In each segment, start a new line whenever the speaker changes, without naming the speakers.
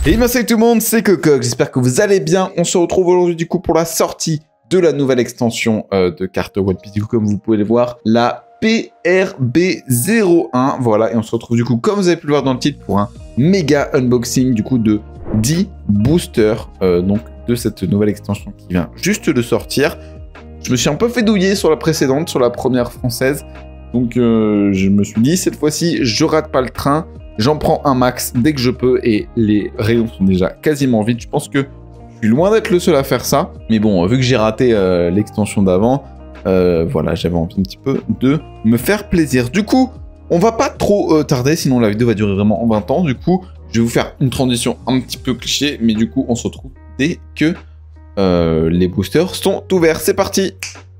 Et bien salut tout le monde, c'est Cococ, j'espère que vous allez bien. On se retrouve aujourd'hui du coup pour la sortie de la nouvelle extension de cartes One Piece. Du coup, comme vous pouvez le voir, la PRB01, voilà. Et on se retrouve du coup, comme vous avez pu le voir dans le titre, pour un méga unboxing du coup de 10 boosters donc de cette nouvelle extension qui vient juste de sortir. Je me suis un peu fait douiller sur la précédente, sur la première française. Donc je me suis dit, cette fois-ci, je rate pas le train. J'en prends un max dès que je peux et les rayons sont déjà quasiment vides. Je pense que je suis loin d'être le seul à faire ça. Mais bon, vu que j'ai raté l'extension d'avant, voilà, j'avais envie un petit peu de me faire plaisir. Du coup, on va pas trop tarder, sinon la vidéo va durer vraiment 20 ans. Du coup, je vais vous faire une transition un petit peu cliché, mais du coup, on se retrouve dès que les boosters sont ouverts. C'est parti!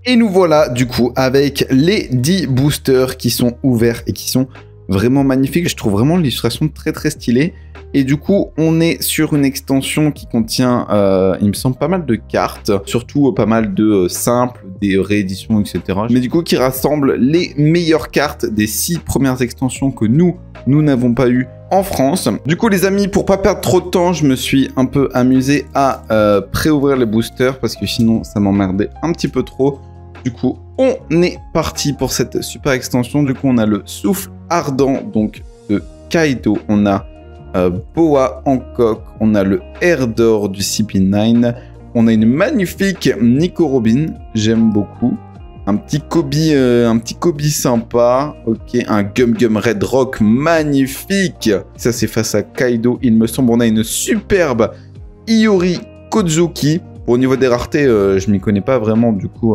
Et nous voilà, du coup, avec les 10 boosters qui sont ouverts et qui sont vraiment magnifique, je trouve vraiment l'illustration très très stylée. Et du coup, on est sur une extension qui contient, il me semble, pas mal de cartes, surtout pas mal de simples, des rééditions, etc. Mais du coup, qui rassemble les meilleures cartes des 6 premières extensions que nous n'avons pas eu en France. Du coup, les amis, pour pas perdre trop de temps, je me suis un peu amusé à pré-ouvrir les boosters parce que sinon, ça m'emmerdait un petit peu trop. Du coup, on est parti pour cette super extension. Du coup, on a le souffle ardent donc de Kaido. On a Boa Hancock. On a le air d'or du CP9. On a une magnifique Nico Robin. J'aime beaucoup. Un petit Kobe sympa. Ok, un Gum Gum Red Rock magnifique. Ça, c'est face à Kaido, il me semble. On a une superbe Iori Kozuki. Bon, au niveau des raretés, je m'y connais pas vraiment. Du coup...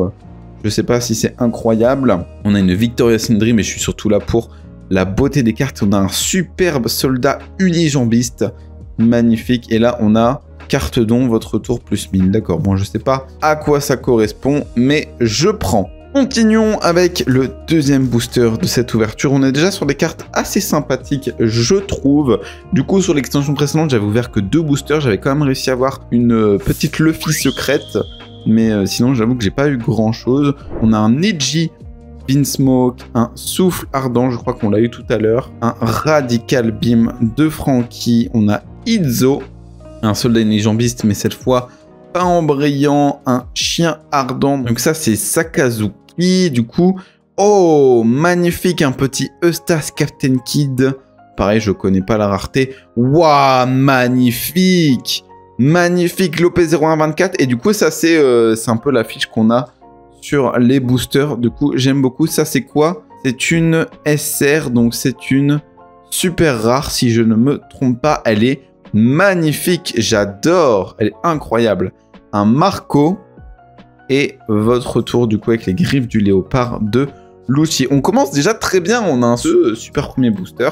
je sais pas si c'est incroyable. On a une Victoria Sindri, mais je suis surtout là pour la beauté des cartes. On a un superbe soldat unijambiste. Magnifique. Et là, on a carte don, votre tour plus 1000. D'accord, bon, je sais pas à quoi ça correspond, mais je prends. Continuons avec le deuxième booster de cette ouverture. On est déjà sur des cartes assez sympathiques, je trouve. Du coup, sur l'extension précédente, j'avais ouvert que 2 boosters. J'avais quand même réussi à avoir une petite Luffy secrète. Mais sinon, j'avoue que j'ai pas eu grand chose. On a un Neji Vinsmoke, un souffle ardent, je crois qu'on l'a eu tout à l'heure. Un Radical Beam de Franky. On a Izzo, un soldat unijambiste, mais cette fois pas en brillant. Un chien ardent. Donc ça, c'est Sakazuki. Du coup, oh, magnifique, un petit Eustace Captain Kid. Pareil, je connais pas la rareté. Waouh, magnifique! Magnifique Lopez 0124 et du coup ça c'est un peu l'affiche qu'on a sur les boosters. Du coup j'aime beaucoup. Ça c'est quoi? C'est une SR, donc c'est une super rare si je ne me trompe pas. Elle est magnifique, j'adore, elle est incroyable. Un Marco et votre tour du coup avec les griffes du léopard de Lucy. On commence déjà très bien, on a un super premier booster.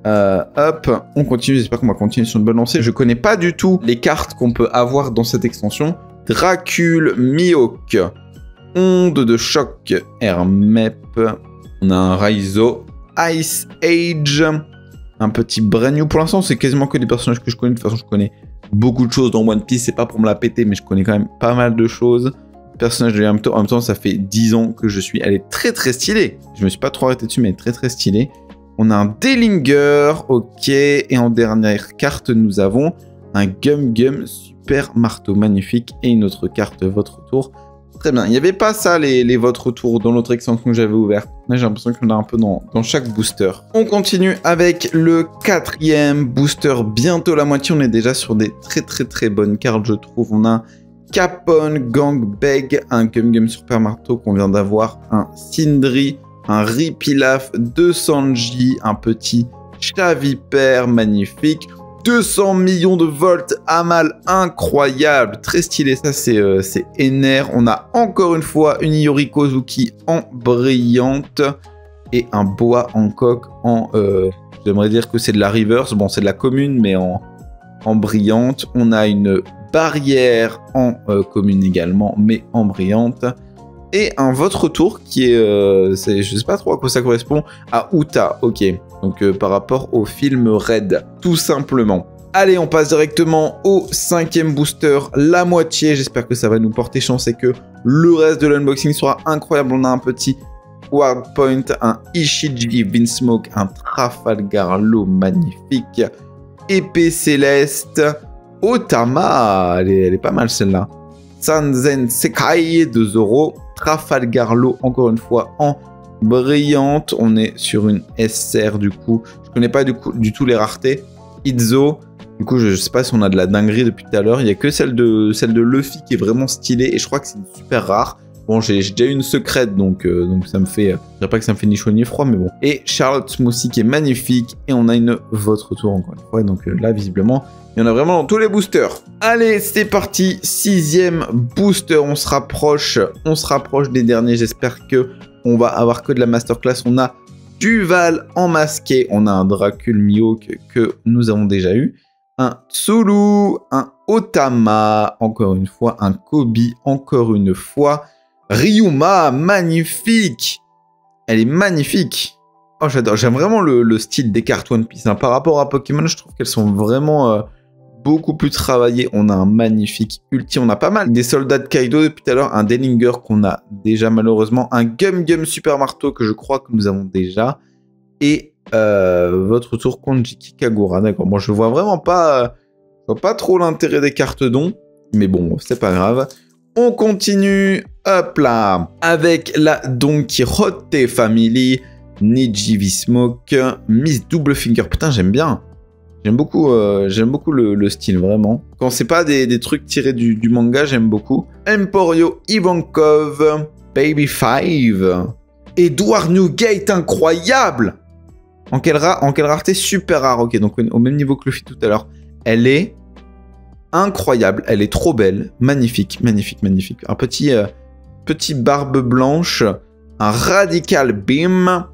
Hop, on continue, j'espère qu'on va continuer sur une bonne lancée. Je connais pas du tout les cartes qu'on peut avoir dans cette extension. Dracule, Mihawk, Onde de choc, Hermep. On a un Raizo, Ice Age, un petit Brand New. Pour l'instant, c'est quasiment que des personnages que je connais. De toute façon, je connais beaucoup de choses dans One Piece. C'est pas pour me la péter, mais je connais quand même pas mal de choses. Personnage de Yamato, en même temps, ça fait 10 ans que je suis. Elle est très très stylée. Je me suis pas trop arrêté dessus, mais elle est très très stylée. On a un Dellinger, ok. Et en dernière carte, nous avons un Gum Gum super marteau magnifique. Et une autre carte, votre tour. Très bien. Il n'y avait pas ça, les votre tour, dans l'autre extension que j'avais ouverte. Là, j'ai l'impression qu'on a un peu dans chaque booster. On continue avec le 4e booster. Bientôt la moitié. On est déjà sur des très très très bonnes cartes, je trouve. On a Capone, Gang Beg, un Gum Gum super marteau qu'on vient d'avoir. Un Sindri. Un Ripilaf de Sanji, un petit Chavipère magnifique, 200 millions de volts Amal incroyable, très stylé, ça c'est Ener. On a encore une fois une Iori Kozuki en brillante et un Boa Hancock en, j'aimerais dire que c'est de la reverse, bon c'est de la commune mais en brillante. On a une barrière en commune également mais en brillante. Et un votre tour qui est, je sais pas trop à quoi ça correspond, à Uta, ok. Donc par rapport au film Red, tout simplement. Allez, on passe directement au 5e booster, la moitié. J'espère que ça va nous porter chance et que le reste de l'unboxing sera incroyable. On a un petit Ward Point, un Ishiji Vinsmoke, un Trafalgar Law magnifique, épée céleste, Otama, elle est pas mal celle-là. Sanzen Sekai de Zoro, Trafalgar-Law encore une fois en brillante. On est sur une SR du coup. Je connais pas du tout les raretés. Izzo, du coup je sais pas si on a de la dinguerie depuis tout à l'heure. Il y a que celle de Luffy qui est vraiment stylée et je crois que c'est une super rare. Bon, j'ai déjà une secrète, donc ça me fait... je dirais pas que ça me fait ni chaud ni froid, mais bon. Et Charlotte Smoothie qui est magnifique. Et on a une votre tour encore une fois. Donc là, visiblement, il y en a vraiment dans tous les boosters. Allez, c'est parti. 6e booster. On se rapproche des derniers. J'espère que on va avoir que de la masterclass. On a Duval en masqué. On a un Dracul Mihawk que nous avons déjà eu. Un Tsulu, un Otama, encore une fois. Un Kobe, encore une fois. Ryuma, magnifique. Elle est magnifique. Oh, j'adore. J'aime vraiment le style des cartes One Piece. Hein. Par rapport à Pokémon, je trouve qu'elles sont vraiment beaucoup plus travaillées. On a un magnifique ulti. On a pas mal des soldats de Kaido depuis tout à l'heure. Un Dellinger qu'on a déjà malheureusement. Un Gum Gum Super Marteau que je crois que nous avons déjà. Et votre tour contre Jiki Kagura. D'accord. Moi, je vois vraiment pas... je vois pas trop l'intérêt des cartes dons. Mais bon, c'est pas grave. On continue, hop là, avec la Don Quijote Family, Neji V-Smoke, Miss Double Finger. Putain, j'aime bien. J'aime beaucoup le style, vraiment. Quand c'est pas des trucs tirés du manga, j'aime beaucoup. Emporio Ivankov, Baby 5, Edward Newgate, incroyable. En quelle rareté super rare. Ok, donc au même niveau que Luffy tout à l'heure. Elle est... incroyable, elle est trop belle, magnifique, magnifique, magnifique. Un petit barbe blanche, un radical beam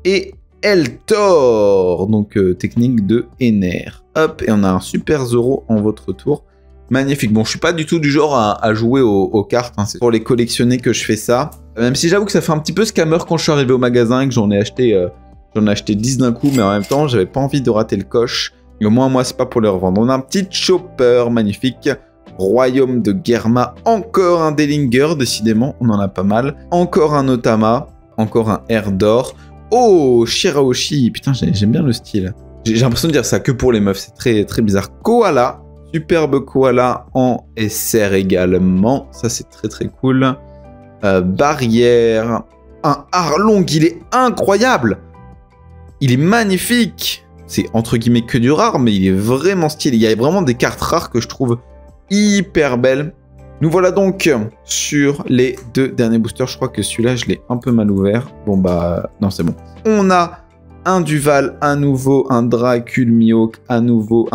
et Eltor, donc technique de Ener. Hop, et on a un super Zoro en votre tour. Magnifique. Bon, je suis pas du tout du genre à jouer aux cartes, hein. C'est pour les collectionner que je fais ça. Même si j'avoue que ça fait un petit peu scammer quand je suis arrivé au magasin et que j'en ai acheté 10 d'un coup, mais en même temps, j'avais pas envie de rater le coche. Et au moins, moi, c'est pas pour les revendre. On a un petit Chopper magnifique. Royaume de Germa. Encore un Dellinger, décidément. On en a pas mal. Encore un Otama. Encore un Air d'or. Oh, Shirahoshi. Putain, j'aime bien le style. J'ai l'impression de dire ça que pour les meufs. C'est très, très bizarre. Koala. Superbe Koala en SR également. Ça, c'est très, très cool. Barrière. Un Arlong. Il est incroyable. Il est magnifique. C'est entre guillemets que du rare, mais il est vraiment stylé. Il y a vraiment des cartes rares que je trouve hyper belles. Nous voilà donc sur les 2 derniers boosters. Je crois que celui-là, je l'ai un peu mal ouvert. Bon bah, non, c'est bon. On a un Duval, à nouveau un Dracul Mihawk, à nouveau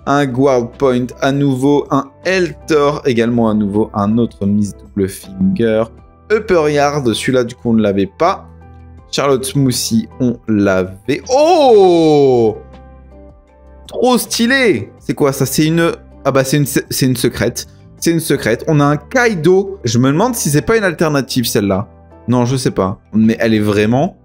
un Guard Point, à nouveau un Eltor, également à nouveau un autre Miss Double Finger. Upper Yard, celui-là, du coup, on ne l'avait pas. Charlotte Smoothie, on l'avait. Oh! Trop stylé! C'est quoi ça? C'est une... ah bah c'est une secrète. C'est une secrète. On a un Kaido. Je me demande si c'est pas une alternative celle-là. Non, je sais pas. Mais elle est vraiment...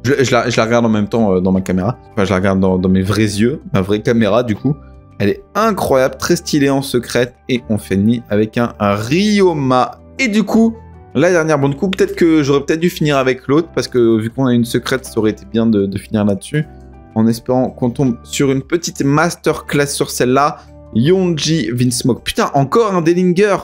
Je la regarde en même temps dans ma caméra. Enfin, je la regarde dans mes vrais yeux. Ma vraie caméra, du coup. Elle est incroyable, très stylée en secrète. Et on finit avec un Ryoma. Et du coup... la dernière, bon, du coup, peut-être que j'aurais peut-être dû finir avec l'autre, parce que vu qu'on a une secrète, ça aurait été bien de finir là-dessus. En espérant qu'on tombe sur une petite masterclass sur celle-là. Yonji V-Smoke. Putain, encore un Dellinger.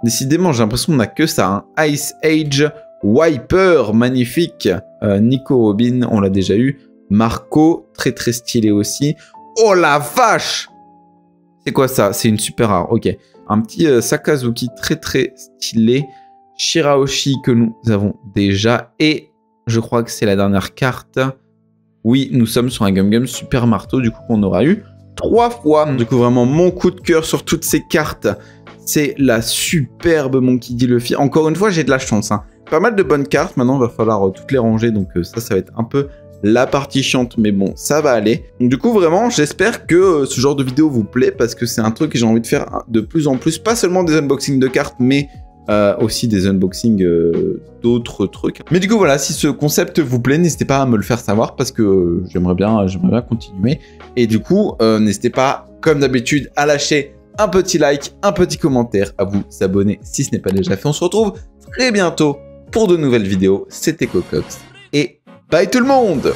Décidément, j'ai l'impression qu'on n'a que ça. Un Ice Age Wiper, magnifique. Nico Robin, on l'a déjà eu. Marco, très très stylé aussi. Oh la vache! C'est quoi ça? C'est une super rare, ok. Un petit Sakazuki très très stylé. Shirahoshi que nous avons déjà. Et je crois que c'est la dernière carte. Oui, nous sommes sur un Gum Gum Super Marteau, du coup, qu'on aura eu 3 fois. Du coup, vraiment, mon coup de cœur sur toutes ces cartes, c'est la superbe Monkey D. Luffy. Encore une fois, j'ai de la chance. Hein. Pas mal de bonnes cartes. Maintenant, il va falloir toutes les ranger. Donc ça va être un peu la partie chiante. Mais bon, ça va aller. Donc, du coup, vraiment, j'espère que ce genre de vidéo vous plaît. Parce que c'est un truc que j'ai envie de faire de plus en plus. Pas seulement des unboxings de cartes, mais... aussi des unboxings d'autres trucs. Mais du coup voilà, si ce concept vous plaît, n'hésitez pas à me le faire savoir parce que j'aimerais bien continuer. Et du coup, n'hésitez pas, comme d'habitude, à lâcher un petit like, un petit commentaire, à vous abonner si ce n'est pas déjà fait. On se retrouve très bientôt pour de nouvelles vidéos. C'était Cocox et bye tout le monde!